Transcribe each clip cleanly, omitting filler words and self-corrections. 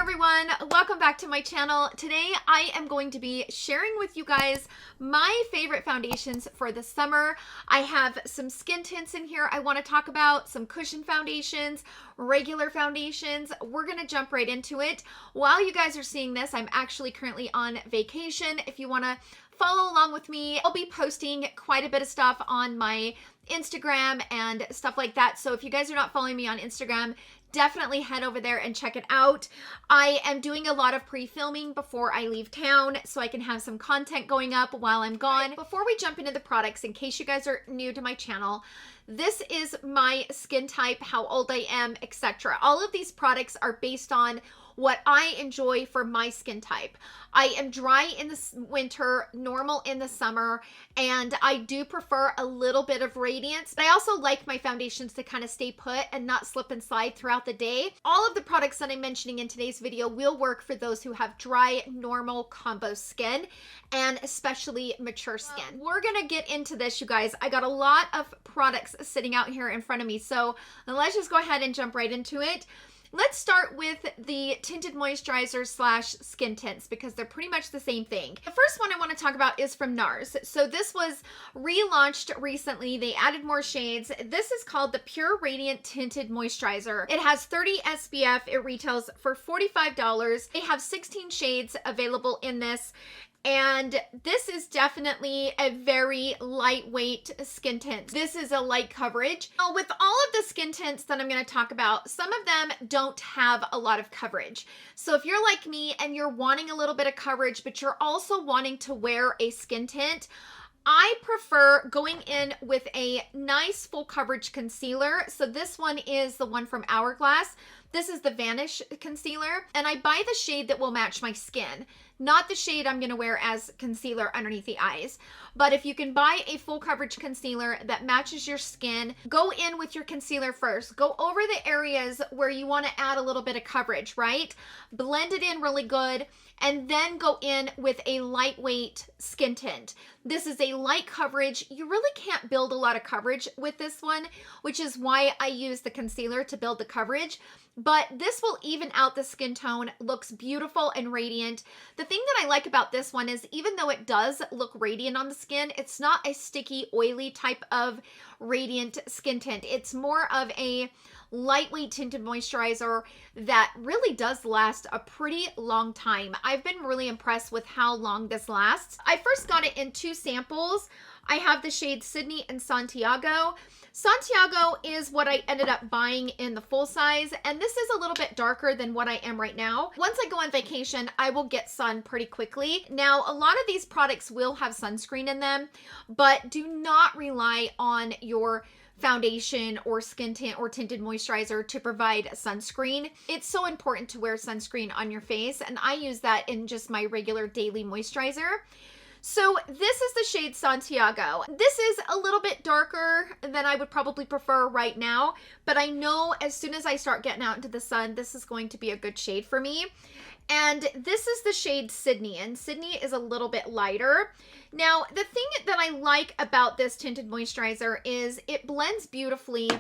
everyone, welcome back to my channel. Today I am going to be sharing with you guys my favorite foundations for the summer. I have some skin tints in here I want to talk about, some cushion foundations, regular foundations. We're gonna jump right into it. While you guys are seeing this, I'm actually currently on vacation. If you want to follow along with me, I'll be posting quite a bit of stuff on my Instagram and stuff like that. So if you guys are not following me on Instagram, definitely head over there and check it out. I am doing a lot of pre-filming before I leave town so I can have some content going up while I'm gone. Right, before we jump into the products, in case you guys are new to my channel, this is my skin type, how old I am, etc. All of these products are based on what I enjoy for my skin type. I am dry in the winter, normal in the summer, and I do prefer a little bit of radiance. But I also like my foundations to kind of stay put and not slip and slide throughout the day. All of the products that I'm mentioning in today's video will work for those who have dry, normal, combo skin, and especially mature skin. We're gonna get into this, you guys. I got a lot of products sitting out here in front of me, so let's just go ahead and jump right into it. Let's start with the Tinted Moisturizers slash Skin Tints because they're pretty much the same thing. The first one I want to talk about is from Nars. So this was relaunched recently. They added more shades. This is called the Pure Radiant Tinted Moisturizer. It has 30 SPF. It retails for $45. They have 16 shades available in this. And this is definitely a very lightweight skin tint. This is a light coverage. Now, with all of the skin tints that I'm going to talk about, some of them don't have a lot of coverage. So if you're like me and you're wanting a little bit of coverage, but you're also wanting to wear a skin tint, I prefer going in with a nice full coverage concealer. So this one is the one from Hourglass. This is the Vanish concealer, and I buy the shade that will match my skin, not the shade I'm gonna wear as concealer underneath the eyes. But if you can buy a full coverage concealer that matches your skin, go in with your concealer first. Go over the areas where you wanna add a little bit of coverage, right? Blend it in really good, and then go in with a lightweight skin tint. This is a light coverage. You really can't build a lot of coverage with this one, which is why I use the concealer to build the coverage. But this will even out the skin tone, looks beautiful and radiant. The thing that I like about this one is even though it does look radiant on the skin, it's not a sticky, oily type of radiant skin tint. It's more of a lightweight tinted moisturizer that really does last a pretty long time. I've been really impressed with how long this lasts. I first got it in 2 samples. I have the shades Sydney and Santiago. Santiago is what I ended up buying in the full size, and this is a little bit darker than what I am right now. Once I go on vacation, I will get sun pretty quickly. Now, a lot of these products will have sunscreen in them, but do not rely on your foundation or skin tint or tinted moisturizer to provide sunscreen. It's so important to wear sunscreen on your face, and I use that in just my regular daily moisturizer. So this is the shade Santiago. This is a little bit darker than I would probably prefer right now, but I know as soon as I start getting out into the sun, this is going to be a good shade for me. And this is the shade Sydney, and Sydney is a little bit lighter. Now, the thing that I like about this tinted moisturizer is it blends beautifully.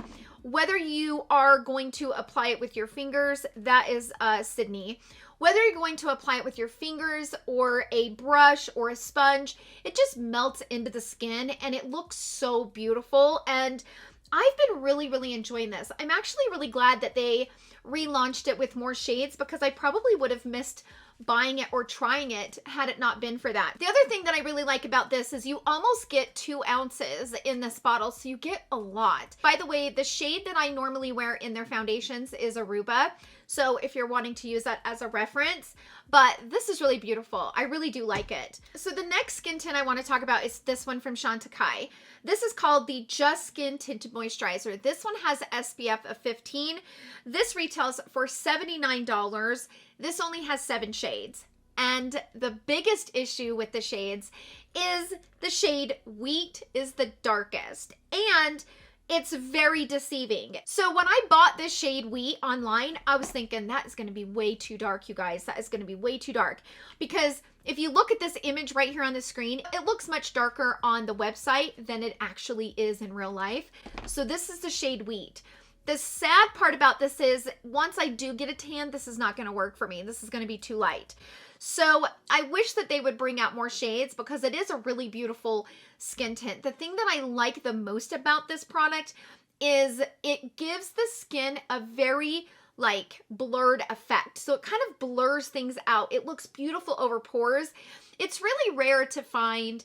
Whether you are going to apply it with your fingers, that is Sydney. Whether you're going to apply it with your fingers or a brush or a sponge, it just melts into the skin and it looks so beautiful. And I've been really enjoying this. I'm actually really glad that they relaunched it with more shades because I probably would have missed buying it or trying it had it not been for that. The other thing that I really like about this is you almost get 2 ounces in this bottle, so you get a lot. By the way, the shade that I normally wear in their foundations is Aruba, so if you're wanting to use that as a reference, but this is really beautiful. I really do like it. So the next skin tint I want to talk about is this one from Chantecaille. This is called the Just Skin Tinted Moisturizer. This one has SPF of 15. This retails for $79. This only has 7 shades. And the biggest issue with the shades is the shade Wheat is the darkest. And it's very deceiving. So when I bought this shade Wheat online, I was thinking that is going to be way too dark, you guys. That is going to be way too dark. Because if you look at this image right here on the screen, it looks much darker on the website than it actually is in real life. So this is the shade Wheat. The sad part about this is once I do get a tan, this is not going to work for me. This is going to be too light. So I wish that they would bring out more shades because it is a really beautiful skin tint. The thing that I like the most about this product is it gives the skin a very like blurred effect. So it kind of blurs things out. It looks beautiful over pores. It's really rare to find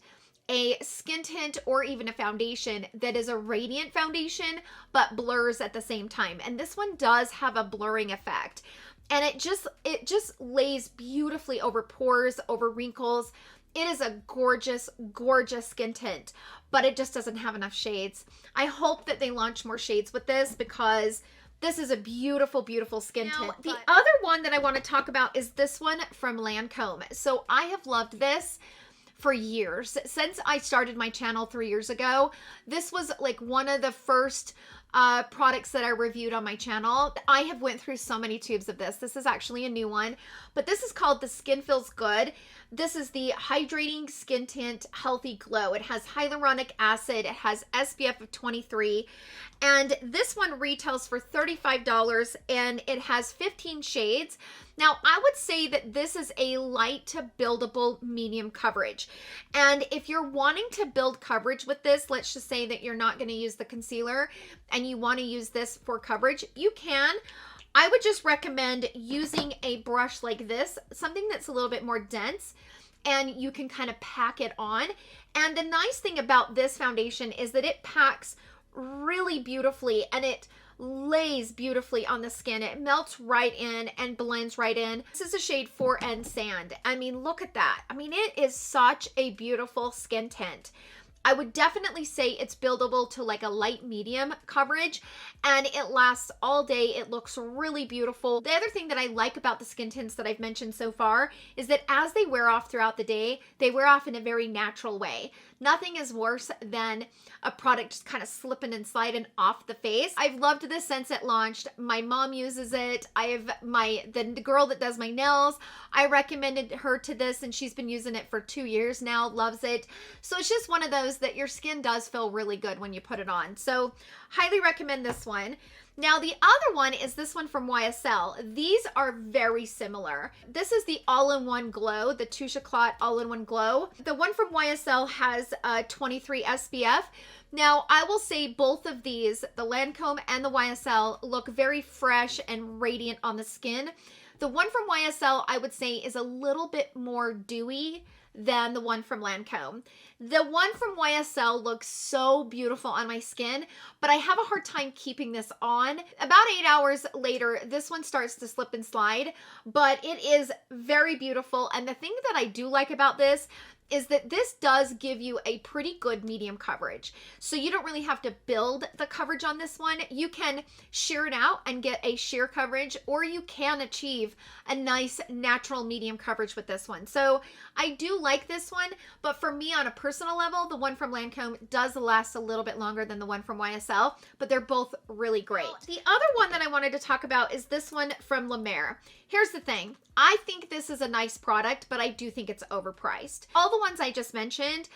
a skin tint or even a foundation that is a radiant foundation but blurs at the same time, and this one does have a blurring effect, and it just lays beautifully over pores, over wrinkles. It is a gorgeous skin tint, but it just doesn't have enough shades. I hope that they launch more shades with this because this is a beautiful skin tint. The other one that I want to talk about is this one from Lancome. So I have loved this for years. Since I started my channel 3 years ago, this was like one of the first products that I reviewed on my channel. I have went through so many tubes of this. This is actually a new one, but this is called the Skin Feels Good. This is the Hydrating Skin Tint Healthy Glow. It has hyaluronic acid. It has SPF of 23. And this one retails for $35 and it has 15 shades. Now, I would say that this is a light to buildable medium coverage. And if you're wanting to build coverage with this, let's just say that you're not going to use the concealer and you want to use this for coverage, you can. I would just recommend using a brush like this, something that's a little bit more dense, and you can kind of pack it on. And the nice thing about this foundation is that it packs really beautifully and it lays beautifully on the skin. It melts right in and blends right in. This is a shade 4N Sand. I mean, look at that. I mean, it is such a beautiful skin tint. I would definitely say it's buildable to like a light medium coverage, and it lasts all day. It looks really beautiful. The other thing that I like about the skin tints that I've mentioned so far is that as they wear off throughout the day, they wear off in a very natural way. Nothing is worse than a product just kind of slipping and sliding off the face. I've loved this since it launched. My mom uses it. I have the girl that does my nails, I recommended her to this and she's been using it for 2 years now, loves it. So it's just one of those that your skin does feel really good when you put it on. So highly recommend this one. Now the other one is this one from YSL. These are very similar. This is the All-in-One Glow, the Touche Éclat All-in-One Glow. The one from YSL has 23 SPF. Now I will say both of these, the Lancome and the YSL, look very fresh and radiant on the skin. The one from YSL I would say is a little bit more dewy than the one from Lancome. The one from YSL looks so beautiful on my skin, but I have a hard time keeping this on. About 8 hours later, this one starts to slip and slide, but it is very beautiful. And the thing that I do like about this is that this does give you a pretty good medium coverage. So you don't really have to build the coverage on this one. You can sheer it out and get a sheer coverage, or you can achieve a nice natural medium coverage with this one. So I do like this one, but for me on a personal level, the one from Lancome does last a little bit longer than the one from YSL, but they're both really great. The other one that I wanted to talk about is this one from La Mer. Here's the thing. I think this is a nice product, but I do think it's overpriced. All the ones I just mentioned,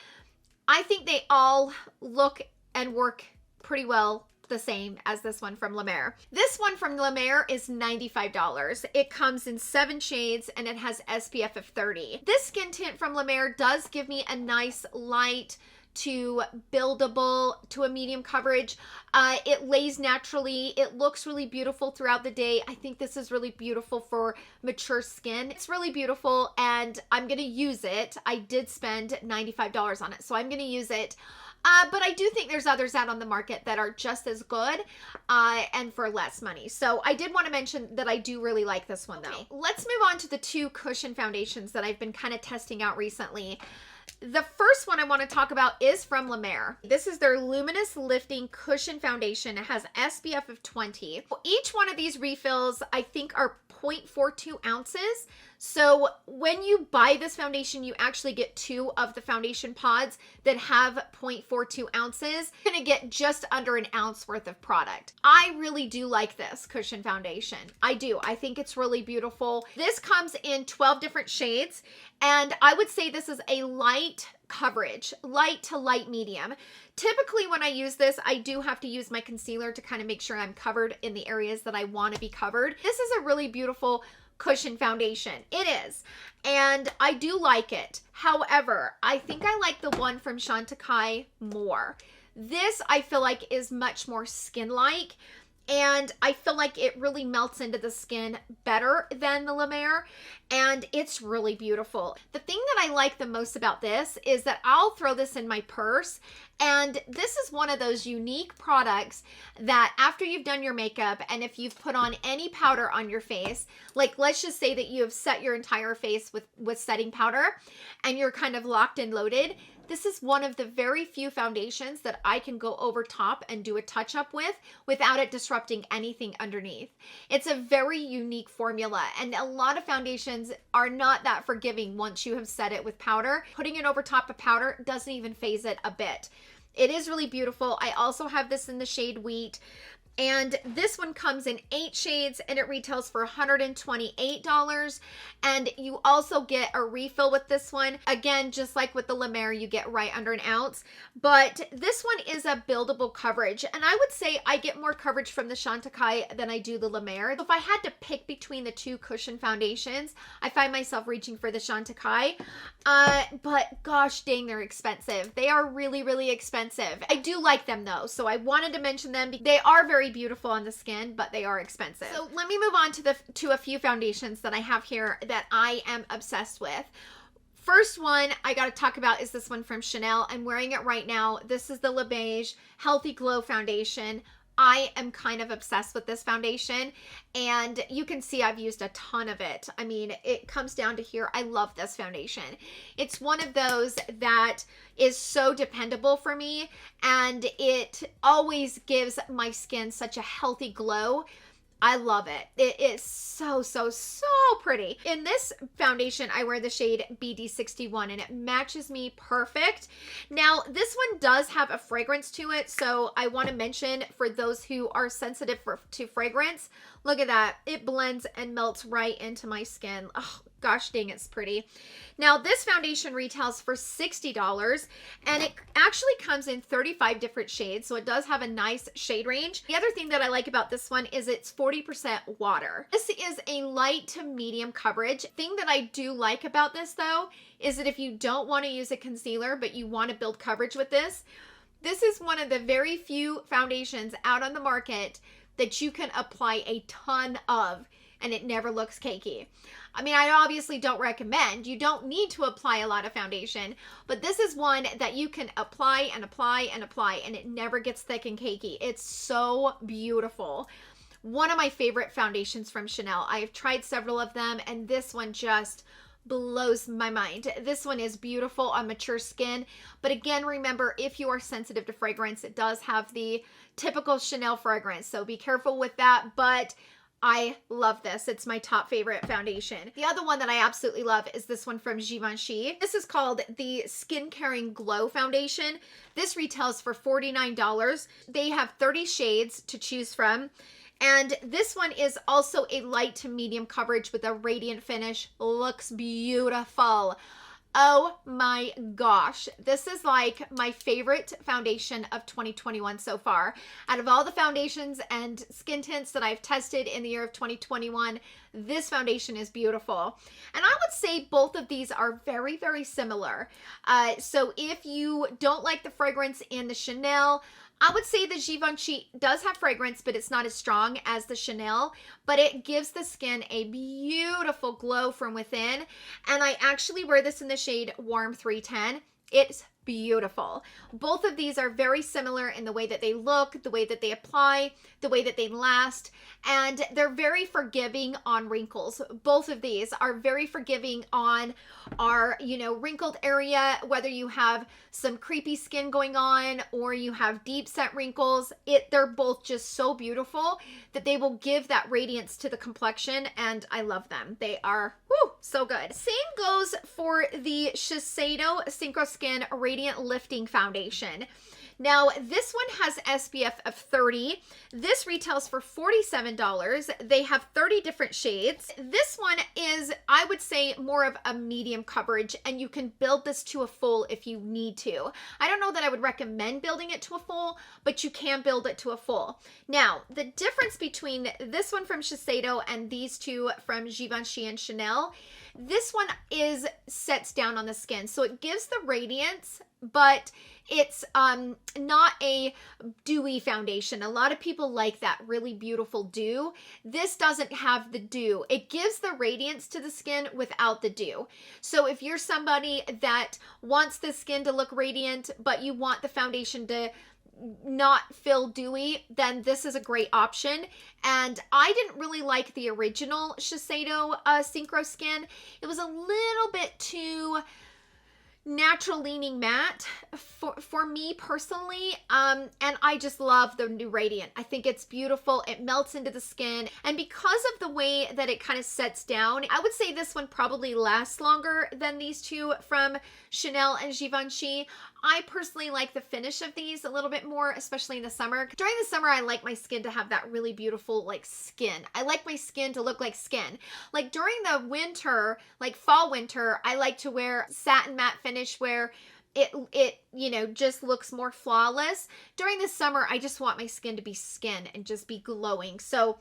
I think they all look and work pretty well the same as this one from La Mer. This one from La Mer is $95. It comes in 7 shades and it has SPF of 30. This skin tint from La Mer does give me a nice light to buildable to a medium coverage. It lays naturally. It looks really beautiful throughout the day. I think this is really beautiful for mature skin. It's really beautiful and I'm gonna use it. I did spend $95 on it, so I'm gonna use it. But I do think there's others out on the market that are just as good and for less money. So I did want to mention that I do really like this one though. Let's move on to the 2 cushion foundations that I've been kind of testing out recently. The first one I want to talk about is from La Mer. This is their Luminous Lifting Cushion Foundation. It has SPF of 20. Each one of these refills I think are 0.42 ounces. So when you buy this foundation, you actually get 2 of the foundation pods that have 0.42 ounces. You're gonna get just under an ounce worth of product. I really do like this cushion foundation. I do. I think it's really beautiful. This comes in 12 different shades, and I would say this is a light coverage, light to light medium. Typically when I use this, I do have to use my concealer to kind of make sure I'm covered in the areas that I want to be covered. This is a really beautiful cushion foundation. It is. And I do like it. However, I think I like the one from Chantecaille more. This I feel like is much more skin-like. And I feel like it really melts into the skin better than the La Mer, and it's really beautiful. The thing that I like the most about this is that I'll throw this in my purse, and this is one of those unique products that after you've done your makeup and if you've put on any powder on your face, like let's just say that you have set your entire face with setting powder and you're kind of locked and loaded, this is one of the very few foundations that I can go over top and do a touch up with without it disrupting anything underneath. It's a very unique formula, and a lot of foundations are not that forgiving once you have set it with powder. Putting it over top of powder doesn't even phase it a bit. It is really beautiful. I also have this in the shade Wheat. And this one comes in 8 shades and it retails for $128. And you also get a refill with this one. Again, just like with the La Mer, you get right under an ounce. But this one is a buildable coverage. And I would say I get more coverage from the Chantecaille than I do the La Mer. If I had to pick between the two cushion foundations, I find myself reaching for the Chantecaille. But gosh dang, they're expensive. They are really, really expensive. I do like them though, so I wanted to mention them. They are very beautiful on the skin, but they are expensive. So let me move on to a few foundations that I have here that I am obsessed with. First one I got to talk about is this one from Chanel. I'm wearing it right now. This is the Le Beige Healthy Glow Foundation. I am kind of obsessed with this foundation, and you can see I've used a ton of it. I mean, it comes down to here. I love this foundation. It's one of those that is so dependable for me, and it always gives my skin such a healthy glow. I love it. It is so, so, so pretty. In this foundation, I wear the shade BD61 and it matches me perfect. Now, this one does have a fragrance to it, so I want to mention for those who are sensitive to fragrance, look at that. It blends and melts right into my skin. Oh, gosh dang, it's pretty. Now, this foundation retails for $60, and it actually comes in 35 different shades, so it does have a nice shade range. The other thing that I like about this one is it's 40% water. This is a light to medium coverage. Thing that I do like about this, though, is that if you don't want to use a concealer, but you want to build coverage with this, this is one of the very few foundations out on the market that you can apply a ton of, and it never looks cakey. I mean, I obviously don't recommend. You don't need to apply a lot of foundation, but this is one that you can apply and apply and apply, and it never gets thick and cakey. It's so beautiful. One of my favorite foundations from Chanel. I have tried several of them, and this one just blows my mind. This one is beautiful on mature skin, but again, remember, if you are sensitive to fragrance, it does have the typical Chanel fragrance, so be careful with that, but I love this. It's my top favorite foundation. The other one that I absolutely love is this one from Givenchy. This is called the Skin Caring Glow Foundation. This retails for $49. They have 30 shades to choose from. And this one is also a light to medium coverage with a radiant finish. Looks beautiful. Oh my gosh. This is like my favorite foundation of 2021 so far. Out of all the foundations and skin tints that I've tested in the year of 2021, this foundation is beautiful. And I would say both of these are very, very similar. So if you don't like the fragrance in the Chanel, I would say the Givenchy does have fragrance, but it's not as strong as the Chanel, but it gives the skin a beautiful glow from within. And I actually wear this in the shade Warm 310. It's beautiful. Both of these are very similar in the way that they look, the way that they apply, the way that they last, and they're very forgiving on wrinkles. Both of these are very forgiving on our, wrinkled area, whether you have some creepy skin going on or you have deep set wrinkles. They're both just so beautiful that they will give that radiance to the complexion, and I love them. They are, so good. Same goes for the Shiseido Synchro Skin Radiant Lifting Foundation. Now, this one has SPF of 30. This retails for $47. They have 30 different shades. This one is, I would say, more of a medium coverage, and you can build this to a full if you need to. I don't know that I would recommend building it to a full, but you can build it to a full. Now, the difference between this one from Shiseido and these two from Givenchy and Chanel, this one sets down on the skin. So it gives the radiance, but it's not a dewy foundation. A lot of people like that really beautiful dew. This doesn't have the dew. It gives the radiance to the skin without the dew. So if you're somebody that wants the skin to look radiant, but you want the foundation to not feel dewy, then this is a great option. And I didn't really like the original Shiseido Synchro Skin. It was a little bit too natural leaning matte for me personally, and I just love the new Radiant. I think it's beautiful. It melts into the skin, and because of the way that it kind of sets down, I would say this one probably lasts longer than these two from Chanel and Givenchy. I personally like the finish of these a little bit more, especially in the summer. During the summer, I like my skin to have that really beautiful like skin. I like my skin to look like skin. Like during the winter, like fall winter, I like to wear satin matte finish where it you know, just looks more flawless. During the summer, I just want my skin to be skin and just be glowing. So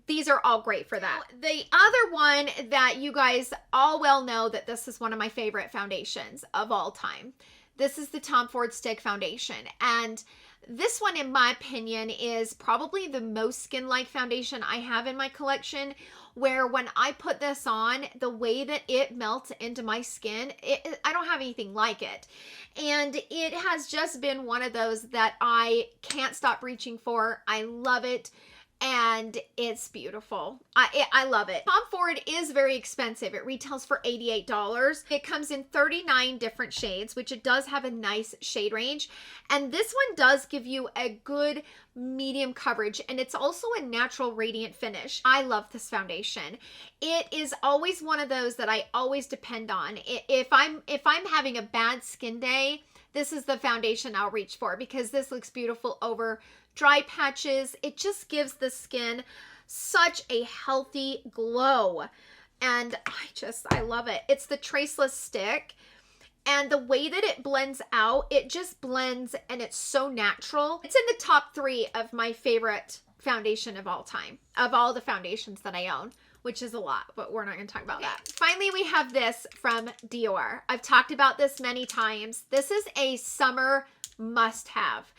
these are all great for that. The other one that you guys all well know that this is one of my favorite foundations of all time. This is the Tom Ford Stick Foundation. And this one, in my opinion, is probably the most skin-like foundation I have in my collection, where when I put this on, the way that it melts into my skin, I don't have anything like it. And it has just been one of those that I can't stop reaching for. I love it. And it's beautiful. I love it. Tom Ford is very expensive. It retails for $88. It comes in 39 different shades, which it does have a nice shade range. And this one does give you a good medium coverage, and it's also a natural radiant finish. I love this foundation. It is always one of those that I always depend on. If I'm having a bad skin day, this is the foundation I'll reach for, because this looks beautiful over dry patches. It just gives the skin such a healthy glow, and I love it. It's the Traceless stick, and the way that it blends out, it just blends, and it's so natural. It's in the top 3 of my favorite foundation of all time, of all the foundations that I own, which is a lot, but we're not going to talk about that. Finally, we have this from DIOR. I've talked about this many times. This is a summer must-have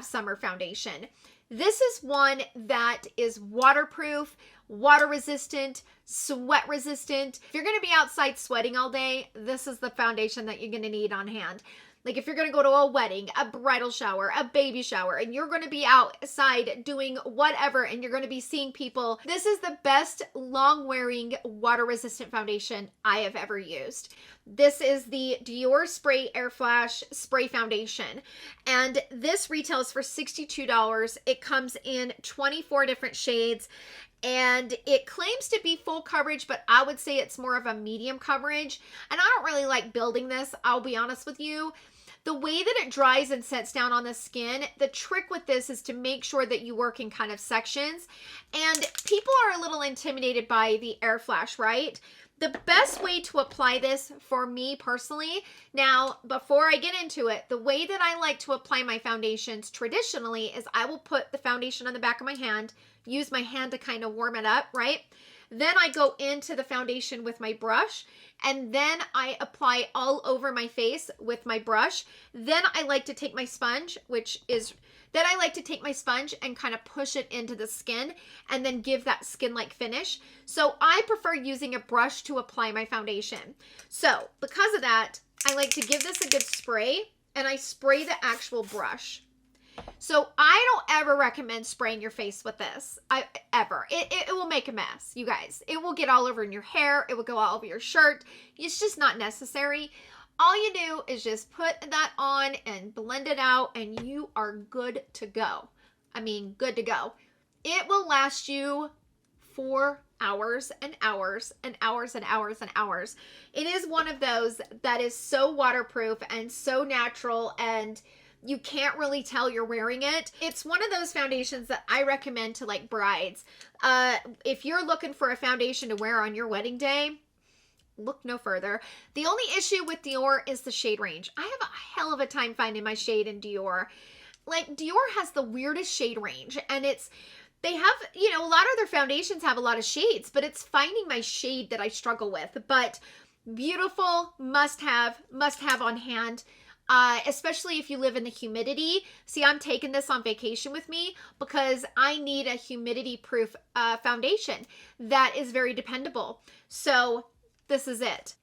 summer foundation. This is one that is waterproof, water resistant, sweat resistant. If you're going to be outside sweating all day, this is the foundation that you're going to need on hand. Like if you're going to go to a wedding, a bridal shower, a baby shower, and you're going to be outside doing whatever, and you're going to be seeing people, this is the best long-wearing water-resistant foundation I have ever used. This is the DIOR Spray AIRFLASH Spray Foundation, and this retails for $62. It comes in 24 different shades, and it claims to be full coverage, but I would say it's more of a medium coverage, and I don't really like building this, I'll be honest with you. The way that it dries and sets down on the skin, the trick with this is to make sure that you work in kind of sections, and people are a little intimidated by the AIRFLASH, right? The best way to apply this for me personally, now before I get into it, the way that I like to apply my foundations traditionally is I will put the foundation on the back of my hand, use my hand to kind of warm it up, right? Then I go into the foundation with my brush, and then I apply all over my face with my brush. Then I like to take my sponge, and kind of push it into the skin and then give that skin-like finish. So I prefer using a brush to apply my foundation. So because of that, I like to give this a good spray, and I spray the actual brush. So I don't ever recommend spraying your face with this, ever. It will make a mess, you guys. It will get all over in your hair. It will go all over your shirt. It's just not necessary. All you do is just put that on and blend it out, and you are good to go. I mean, good to go. It will last you for hours and hours and hours and hours and hours. It is one of those that is so waterproof and so natural, and you can't really tell you're wearing it. It's one of those foundations that I recommend to like brides. If you're looking for a foundation to wear on your wedding day, look no further. The only issue with Dior is the shade range. I have a hell of a time finding my shade in Dior. Like, Dior has the weirdest shade range, and they have, you know, a lot of their foundations have a lot of shades, but it's finding my shade that I struggle with. But beautiful, must have on hand, especially if you live in the humidity. See, I'm taking this on vacation with me because I need a humidity proof foundation that is very dependable. So this is it.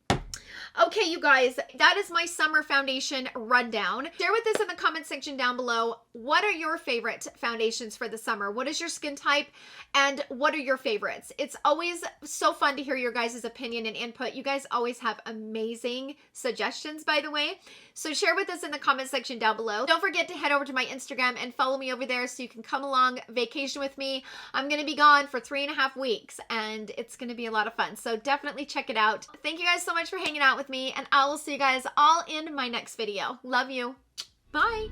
Okay, you guys, that is my summer foundation rundown. Share with us in the comment section down below, what are your favorite foundations for the summer? What is your skin type? And what are your favorites? It's always so fun to hear your guys' opinion and input. You guys always have amazing suggestions, by the way. So share with us in the comment section down below. Don't forget to head over to my Instagram and follow me over there so you can come along vacation with me. I'm going to be gone for 3.5 weeks, and it's going to be a lot of fun. So definitely check it out. Thank you guys so much for hanging out with me, and I will see you guys all in my next video. Love you. Bye.